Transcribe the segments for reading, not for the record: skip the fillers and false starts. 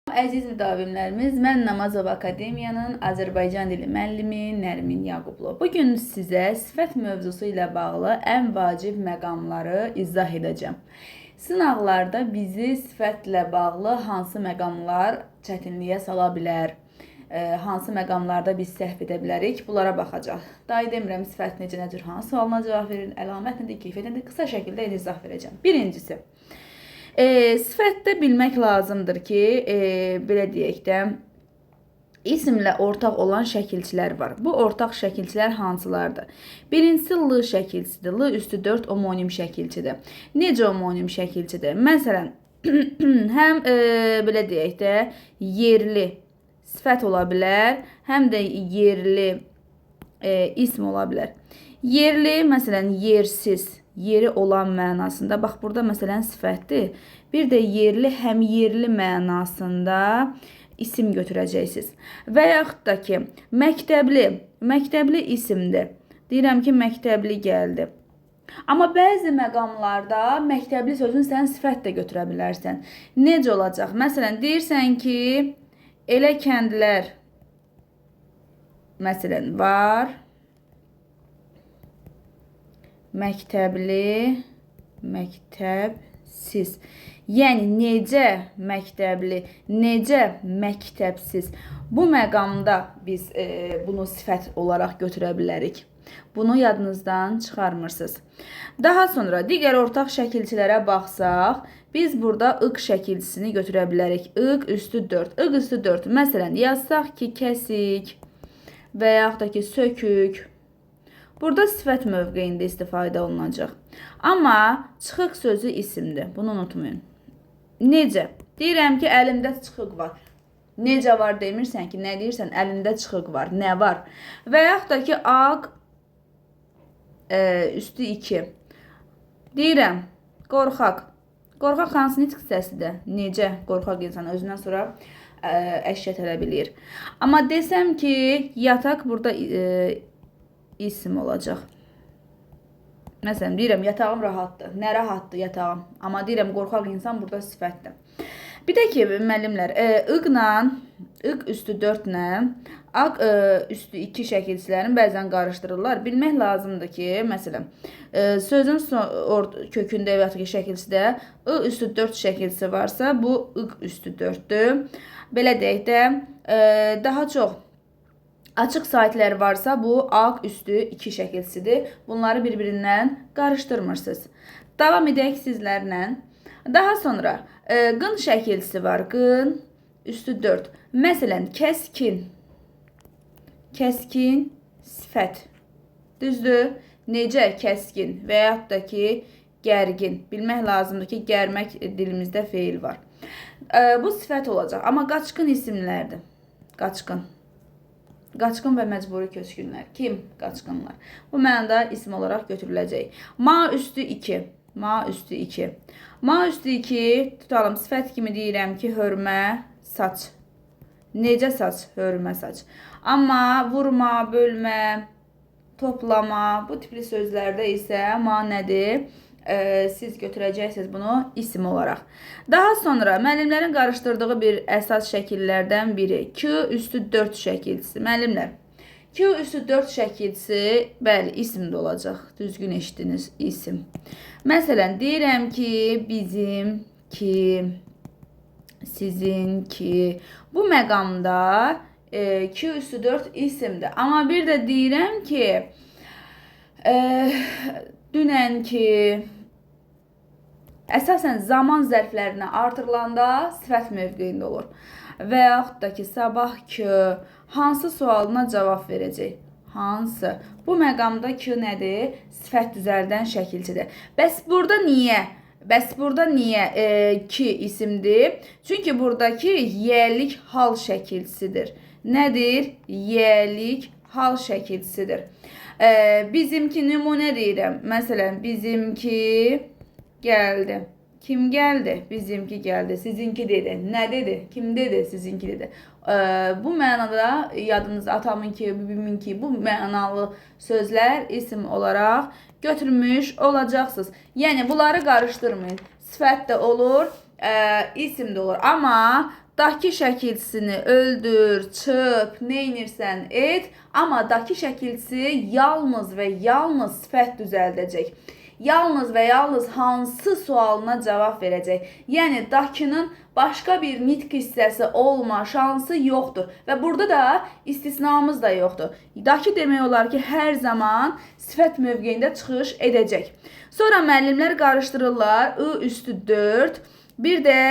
Əziz müdavimlərimiz, mən Namazov Akademiyanın Azərbaycan dili müəllimi Nərmin Yaqublu. Bugün sizə sifət mövzusu ilə bağlı ən vacib məqamları izah edəcəm. Sınaqlarda bizi sifətlə bağlı hansı məqamlar çətinliyə sala bilər, hansı məqamlarda biz səhv edə bilərik, bunlara baxacaq. Daha demirəm, sifət necə, nə cür, hansı sualına cavab verin, əlamət nədir, keyfiyyət nədir, qısa şəkildə izah verəcəm. Birincisi, sifətdə bilmək lazımdır ki, belə deyək də, isimlə ortaq olan şəkilçilər var. Bu ortaq şəkilçilər hansılardır? Birincisi L şəkilçidir. L üstü 4 homonim şəkilçidir. Necə homonim şəkilçidir? Məsələn, həm belə deyək də, yerli sifət ola bilər, həm də yerli ism ola bilər. Yerli, məsələn, yersiz, yeri olan mənasında. Bax, burada məsələn sifətdir. Bir də yerli, həm yerli mənasında isim götürəcəksiniz. Və yaxud da ki, məktəbli isimdir. Deyirəm ki, məktəbli gəldi. Amma bəzi məqamlarda məktəbli sözün sən sifət də götürə bilərsən. Necə olacaq? Məsələn, deyirsən ki, elə kəndlər məsələn var. Məktəbli, məktəbsiz. Yəni, necə məktəbli, necə məktəbsiz. Bu məqamda biz bunu sifət olaraq götürə bilərik. Bunu yadınızdan çıxarmırsınız. Daha sonra digər ortaq şəkilçilərə baxsaq, biz burada ıq şəkilçisini götürə bilərik. Iq üstü 4. Iq üstü 4. Məsələn, yazsaq ki, kəsik və yaxud da ki, sökük. Burada sifət mövqeyində istifadə olunacaq. Amma çıxıq sözü isimdir. Bunu unutmayın. Necə? Deyirəm ki, əlimdə çıxıq var. Necə var demirsən ki, nə deyirsən? Əlində çıxıq var. Nə var? Və yaxud da ki, ağ üstü 2. Deyirəm, qorxaq. Qorxaq hansı nitq səsidir? Necə? Qorxaq insan özündən sonra əşya tələb eləyir. Amma desəm ki, yataq burada isim olacaq. Məsələn, deyirəm, yatağım rahatdır. Nə rahatdır yatağım? Amma deyirəm, qorxaq insan burada sifətdir. Bir də ki, müəllimlər, ıq üstü 4-lə ağ üstü 2 şəkilçilərini bəzən qarışdırırlar. Bilmək lazımdır ki, məsələn, sözün kökündə və ya şəkilçidə ı üstü 4 şəkilçisi varsa, bu ıq üstü 4-dür. Belə deyək də, daha çox açıq saytlər varsa, bu ağ üstü 2 şəkilçisidir. Bunları bir-birindən qarışdırmırsınız. Davam edək sizlərlə. Daha sonra qın şəkilçisi var. Qın üstü 4. Məsələn, kəskin. Kəskin sifət. Düzdür? Necə kəskin və yaxud da ki, gərgin. Bilmək lazımdır ki, gərmək dilimizdə feil var. Bu sifət olacaq. Amma qaçqın isimlərdir. Qaçqın. Qaçqın və məcburi köçkünlər. Kim qaçqınlar? Bu mənada isim olaraq götürüləcək. Ma üstü 2. Ma üstü 2. Ma üstü 2 tutalım. Sifət kimi deyirəm ki, hörmə, saç. Necə saç? Hörmə saç. Amma vurma, bölmə, toplama, bu tipli sözlərdə isə ma nədir? Siz götürəcəksiniz bunu isim olaraq. Daha sonra müəllimlərin qarışdırdığı bir əsas şəkillərdən biri Q üstü 4 şəkilçisi. Müəllimlər, Q üstü 4 şəkilçisi, bəli, isim də olacaq. Düzgün eşitdiniz, isim. Məsələn, deyirəm ki, bizimki, sizinki. Bu məqamda Q üstü 4 isimdir. Amma bir də deyirəm ki, dünənki, əsasən zaman zərflərinə artırılanda sifət mövqeyində olur. Və yaxud da ki, sabahkı hansı sualına cavab verəcək? Hansı? Bu məqamda ki, nədir? Sifət düzəldən şəkilçidir. Bəs burada niyə? Ki isimdir? Çünki buradakı yəlik hal şəkilçisidir. Nədir? Yəlik hal şəkilçisidir. Bizimki nümunə deyirəm. Məsələn, bizimki gəldi. Kim gəldi? Bizimki gəldi. Sizinki dedi. Nə dedi? Kim dedi? Sizinki dedi. Bu mənada yadınızda atamınki, bibiminki, bu mənalı sözlər isim olaraq götürmüş olacaqsınız. Yəni, bunları qarışdırmayın. Sifət də olur, isim də olur. Amma daki şəkilçisini öldür, çöp, neynirsən et, amma daki şəkilçisi yalnız və yalnız sifət düzəldəcək. Yalnız və yalnız hansı sualına cavab verəcək. Yəni, dakının başqa bir nitq hissəsi olma şansı yoxdur. Və burada da istisnamız da yoxdur. Daki demək olar ki, hər zaman sifət mövqeyində çıxış edəcək. Sonra müəllimlər qarışdırırlar I üstü 4, bir də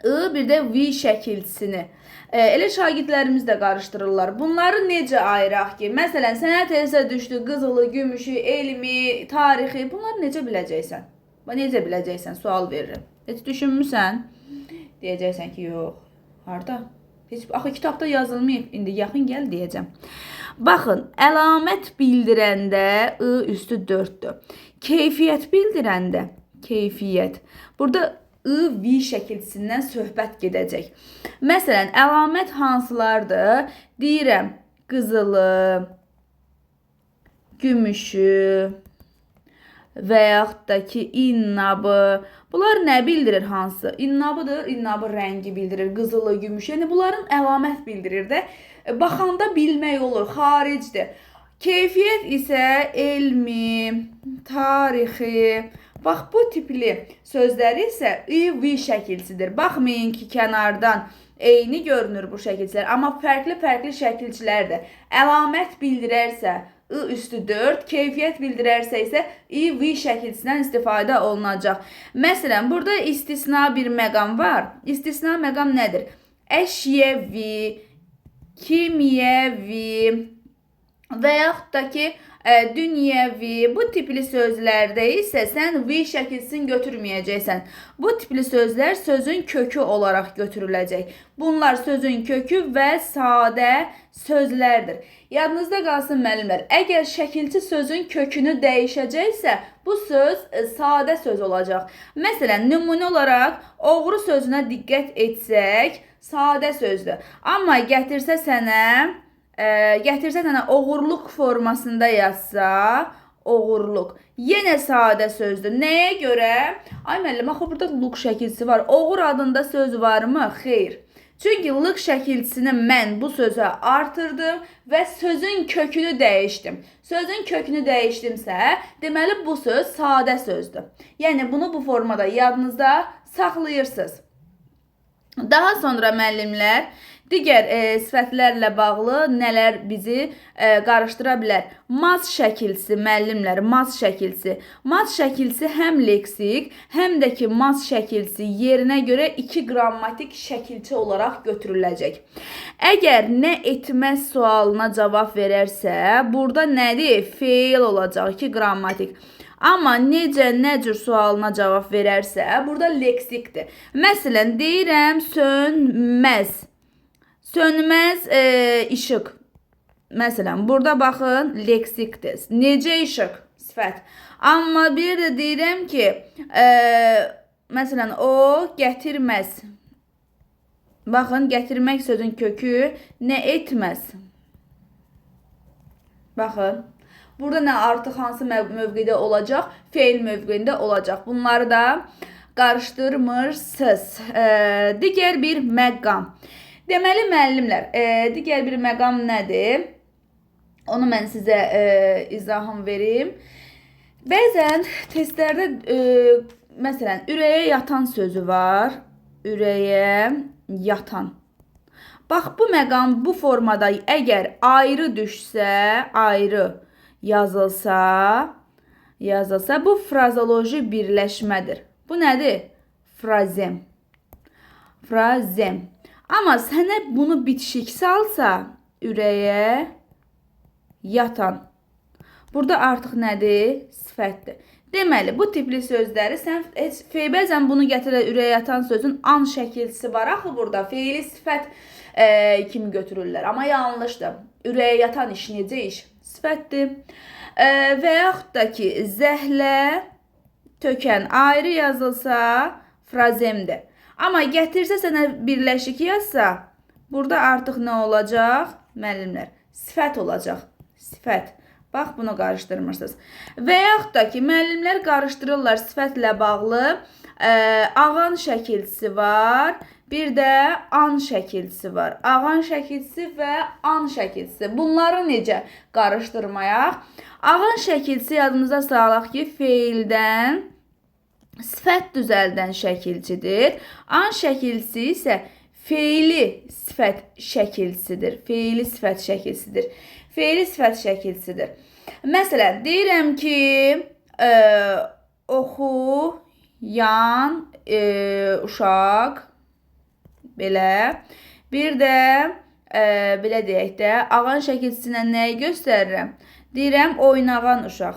I, bir də V şəkilçisini. Elə şagirdlərimiz də qarışdırırlar. Bunları necə ayıraq ki? Məsələn, sənə tezə düşdü, qızılı, gümüşü, elmi, tarixi. Bunları necə biləcəksən? Necə biləcəksən? Sual verirəm. Heç düşünmüsən? Deyəcəksən ki, yox. Harada? Axı, kitabda yazılmayıb. İndi yaxın gəl deyəcəm. Baxın, əlamət bildirəndə I üstü 4-dür. Keyfiyyət bildirəndə, keyfiyyət. Burada I, V şəkilçisindən söhbət gedəcək. Məsələn, əlamət hansılardır? Deyirəm, qızılı, gümüşü və yaxud da ki, innabı. Bunlar nə bildirir hansı? İnnabıdır, innabı rəngi bildirir, qızılı, gümüşü. Yəni, bunların əlamət bildirir də. Baxanda bilmək olur, xaricdir. Keyfiyyət isə elmi, tarixi. Bax, bu tipli sözləri isə I-V şəkilçisidir. Baxmayın ki, kənardan eyni görünür bu şəkilçilər, amma fərqli şəkilçilərdir. Əlamət bildirərsə I üstü 4, keyfiyyət bildirərsə isə I-V şəkilçisindən istifadə olunacaq. Məsələn, burada istisna bir məqam var. İstisna məqam nədir? Əşyəvi, kimyəvi və yaxud da ki, dünyəvi, bu tipli sözlərdə isə sən V şəkilçisini götürməyəcəksən. Bu tipli sözlər sözün kökü olaraq götürüləcək. Bunlar sözün kökü və sadə sözlərdir. Yadınızda qalsın müəllimlər, əgər şəkilçi sözün kökünü dəyişəcəksə, bu söz sadə söz olacaq. Məsələn, nümunə olaraq oğru sözünə diqqət etsək, sadə sözdür. Amma gətirsə sənə oğurluq formasında yazsa, oğurluq. Yenə sadə sözdür. Nəyə görə? Ay müəllim, axı burada luq şəkilçisi var. Oğur adında söz varmı? Xeyr. Çünki luq şəkilçisini mən bu sözə artırdım və sözün kökünü dəyişdim. Sözün kökünü dəyişdimsə, deməli bu söz sadə sözdür. Yəni, bunu bu formada yadınızda saxlayırsınız. Daha sonra müəllimlər, digər sifətlərlə bağlı nələr bizi qarışdıra bilər? Maz şəkilçisi, müəllimlər, maz şəkilçisi. Maz şəkilçisi həm leksik, həm də ki, maz şəkilçisi yerinə görə 2 qrammatik şəkilçi olaraq götürüləcək. Əgər nə etməz sualına cavab verərsə, burada nədir? Feil olacaq, 2 qrammatik. Amma necə, nə cür sualına cavab verərsə, burada leksikdir. Məsələn, deyirəm, sönməz. Sönməz işıq. Məsələn, burada baxın, leksikdir. Necə işıq? Sifət. Amma bir də deyirəm ki, məsələn, o gətirməz. Baxın, gətirmək sözün kökü nə etməz? Baxın. Burada nə artıq hansı mövqedə olacaq? Feil mövqeyində olacaq. Bunları da qarışdırmırsınız. Digər bir məqam. Deməli, müəllimlər, digər bir məqam nədir? Onu mən sizə izahım verim. Bəzən testlərdə, məsələn, ürəyə yatan sözü var. Ürəyə yatan. Bax, bu məqam bu formada əgər ayrı düşsə, ayrı yazılsa, bu frazoloji birləşmədir. Bu nədir? Frazem. Frazem. Amma sənə bunu bitişik salsa, ürəyə yatan. Burada artıq nədir? Sifətdir. Deməli, bu tipli sözləri sən bəzən bunu gətirə ürəyə yatan sözün an şəkilçisi var. Axı burada feili sifət kimi götürürlər. Amma yanlışdır. Ürəyə yatan iş necə iş? Sifətdir. Və yaxud da ki, zəhlə tökən ayrı yazılsa, frazemdir. Amma gətirsə sənə birləşik yazsa, burada artıq nə olacaq? Müəllimlər, sifət olacaq. Sifət. Bax, bunu qarışdırmırsınız. Və yaxud da ki, müəllimlər qarışdırırlar sifətlə bağlı. Ağan şəkilçisi var. Bir də an şəkilçisi var. Ağan şəkilçisi və an şəkilçisi. Bunları necə qarışdırmayaq? Ağan şəkilçisi yadımızda salaq ki, feildən sifət düzəldən şəkilçidir. An şəkilçisi isə feili sifət şəkilçisidir. Feili sifət şəkilçisidir. Feili sifət şəkilçisidir. Məsələn, deyirəm ki, oxuyan uşaq, belə. Bir də, belə deyək də, ağan şəkilçisinə nəyi göstərirəm? Deyirəm, oynağan uşaq.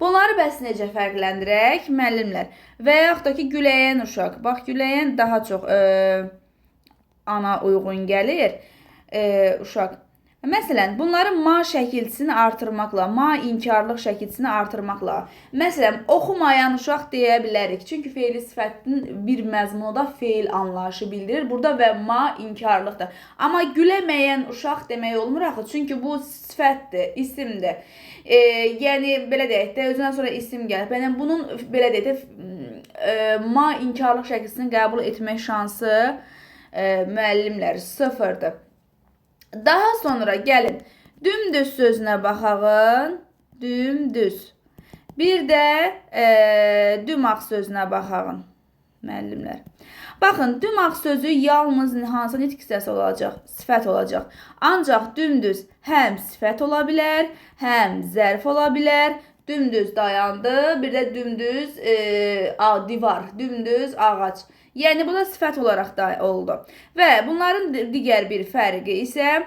Bunları bəs necə fərqləndirək, müəllimlər? Və yaxud da ki, güləyən uşaq. Bax, güləyən daha çox ana uyğun gəlir uşaq. Məsələn, bunları ma şəkilçisini artırmaqla, ma inkarlıq şəkilçisini artırmaqla. Məsələn, oxumayan uşaq deyə bilərik. Çünki feili sifətin bir məzmunda feil anlayışı bildirir. Burada və ma inkarlıqdır. Amma güləməyən uşaq demək olmur axı. Çünki bu sifətdir, isimdir. Yəni, belə deyək də, özündən sonra isim gəlir. Yəni, bunun, belə deyək də, ma inkarlıq şəkilçisini qəbul etmək şansı müəllimlər sıfırdır. Daha sonra gəlin, dümdüz sözünə baxağın, dümdüz. Bir də dümağ sözünə baxağın, müəllimlər. Baxın, dümağ sözü yalnız hansı nitq hissəsi olacaq? Sifət olacaq. Ancaq dümdüz həm sifət ola bilər, həm zərf ola bilər. Dümdüz dayandı, bir də dümdüz divar, dümdüz ağac. Yəni, bu da sifət olaraq da oldu. Və bunların digər bir fərqi isə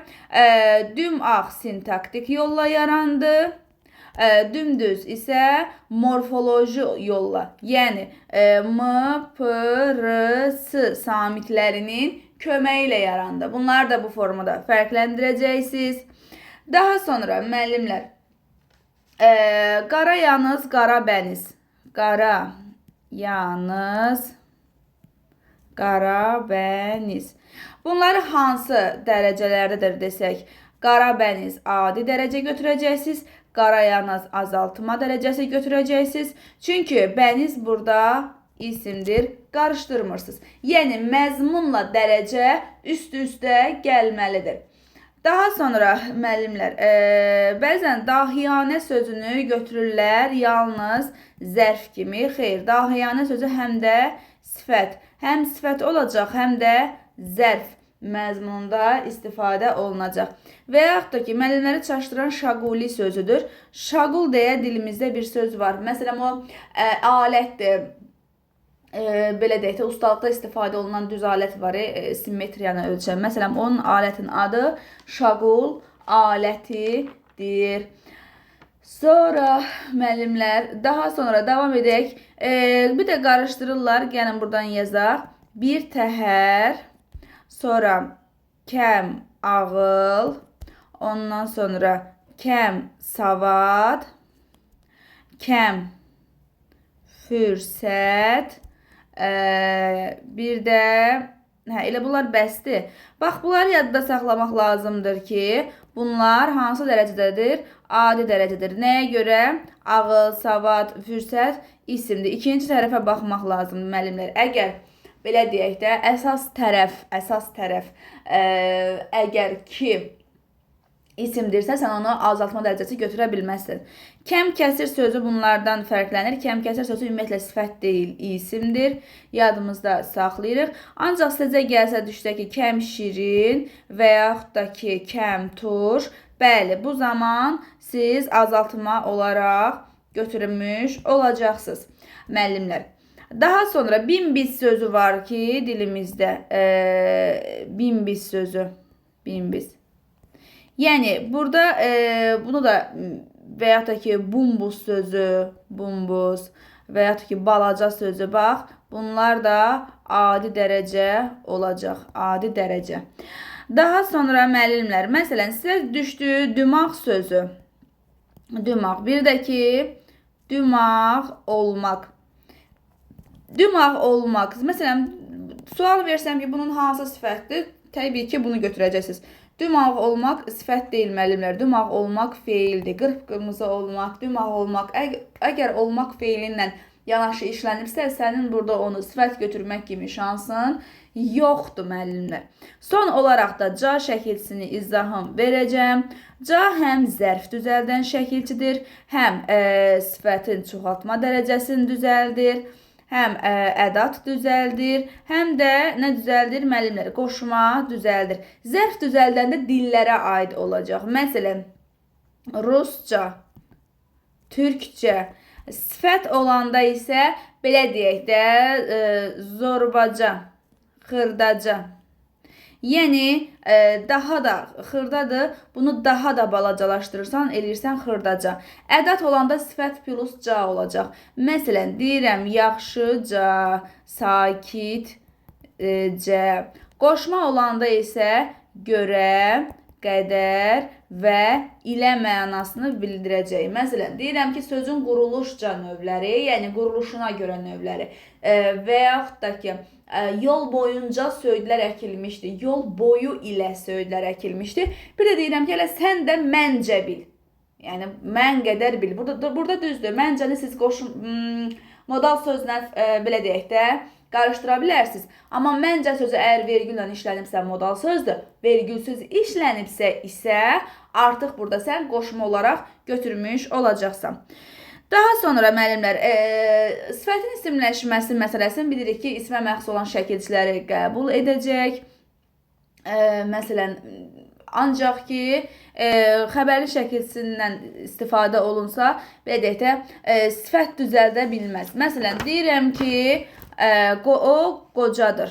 dümağ sintaktik yolla yarandı. Dümdüz isə morfoloji yolla. Yəni, m, p, r, s samitlərinin köməyi ilə yarandı. Bunları da bu formada fərqləndirəcəksiniz. Daha sonra, müəllimlər, qara yanız, qara bəniz. Qara yanız, qara bəniz. Bunları hansı dərəcələrdədir desək, qara bəniz adi dərəcə götürəcəksiniz, qara yanız azaltma dərəcəsi götürəcəksiniz. Çünki bəniz burada isimdir, qarışdırmırsınız. Yəni, məzmunla dərəcə üst-üstə gəlməlidir. Daha sonra, müəllimlər, bəzən dahiyanə sözünü götürürlər yalnız zərf kimi. Xeyr, dahiyanə sözü həm də sifət. Həm sifət olacaq, həm də zərf məzmununda istifadə olunacaq. Və yaxud da ki, müəllimləri çaşdıran şaquli sözüdür. Şaqul deyə dilimizdə bir söz var. Məsələn, o alətdir. Belə deyək də, ustalıqda istifadə olunan düz alət var, simmetriyanı ölçən. Məsələn, onun alətin adı şaqul alətidir. Sonra, müəllimlər, daha sonra davam edək. Bir də qarışdırırlar, gəlin buradan yazaq. Bir təhər, sonra kəm ağıl, ondan sonra kəm savad, kəm fürsət, bir də, elə bunlar bəsdir. Bax, bunları yadda saxlamaq lazımdır ki, bunlar hansı dərəcədədir? Adi dərəcədir. Nəyə görə? Ağıl, savad, fürsət isimdir. İkinci tərəfə baxmaq lazımdır, müəllimlər. Əgər, belə deyək də, əsas tərəf, əgər ki, isimdirsə, sən onu azaltma dərəcəsi götürə bilməzsən. Kəm kəsir sözü bunlardan fərqlənir. Kəm kəsir sözü ümumiyyətlə sifət deyil, isimdir. Yadımızda saxlayırıq. Ancaq sizə gəlsə düşsə ki, kəm şirin və yaxud da ki, kəm turş. Bəli, bu zaman siz azaltma olaraq götürmüş olacaqsınız, müəllimlər. Daha sonra bimbiz sözü var ki, dilimizdə. Bimbiz sözü. Bimbiz. Yəni, burada bunu da və yaxud da ki, bumbuz sözü, bumbuz və yaxud da ki, balaca sözü, bax, bunlar da adi dərəcə olacaq, adi dərəcə. Daha sonra müəllimlər, məsələn, sizə düşdü dümağ sözü. Dümağ, bir də ki, dümağ olmaq. Dümağ olmaq, məsələn, sual versəm ki, bunun hansı sifətdir? Təbii ki, bunu götürəcəksiniz. Dümağ olmaq sifət deyil, müəllimlər. Dümağ olmaq feildir. Qırpqırmızı olmaq, dümağ olmaq. Əgər olmaq feilindən yanaşı işlənibsə, sənin burada onu sifət götürmək kimi şansın yoxdur müəllimlər. Son olaraq da ca şəkilçisini izahım verəcəm. Ca həm zərf düzəldən şəkilçidir, həm sifətin çoxaltma dərəcəsini düzəldir, həm ədat düzəldir, həm də nə düzəldir müəllimlər? Qoşma düzəldir. Zərf düzəldəndə dillərə aid olacaq. Məsələn, rusca, türkcə. Sifət olanda isə belə deyək də zorbaca, xırdaca. Yəni daha da xırdadır, bunu daha da balacalaşdırırsan, eləyirsən xırdaca. Ədat olanda sifət plus ca olacaq. Məsələn, deyirəm yaxşıca, sakitcə. Qoşma olanda isə görə, qədər və ilə mənasını bildirəcək. Məsələn, deyirəm ki, sözün quruluşca növləri, yəni quruluşuna görə növləri və yaxud da ki, yol boyunca söydlər əkilmişdi, yol boyu ilə söydlər əkilmişdi. Bir də deyirəm ki, elə sən də məncə bil. Yəni, mən qədər bil. Burada düzdür, məncəni siz modal sözlə belə deyək də, qarışdıra bilərsiniz. Amma məncə sözü əgər vergülə işlənibsə modal sözdür, vergülsüz işlənibsə isə artıq burada sən qoşma olaraq götürmüş olacaqsan. Daha sonra müəllimlər, sifətin isimləşməsi məsələsini bilirik ki, ismə məxsus olan şəkilçiləri qəbul edəcək. Məsələn, ancaq ki, xəbərli şəkilçisindən istifadə olunsa, belə deyək də, sifət düzəldə bilməz. Məsələn, deyirəm ki, o qocadır.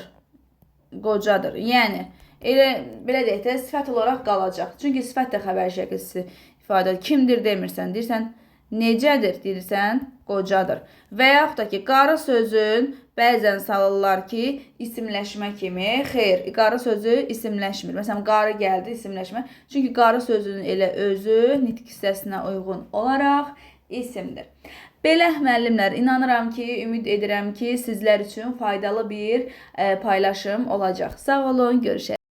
Qocadır. Yəni, belə deyək də, sifət olaraq qalacaq. Çünki sifət də xəbərli şəkilçisi ifadə edir. Kimdir demirsən, deyirsən, necədir deyirsən, qocadır. Və yaxud da ki, qarı sözün bəzən salırlar ki, isimləşmə kimi. Xeyr, qarı sözü isimləşmir. Məsələn, qarı gəldi, isimləşmə. Çünki qarı sözünün elə özü nitq hissəsinə uyğun olaraq isimdir. Belə müəllimlər, inanıram ki, ümid edirəm ki, sizlər üçün faydalı bir paylaşım olacaq. Sağ olun, görüşək.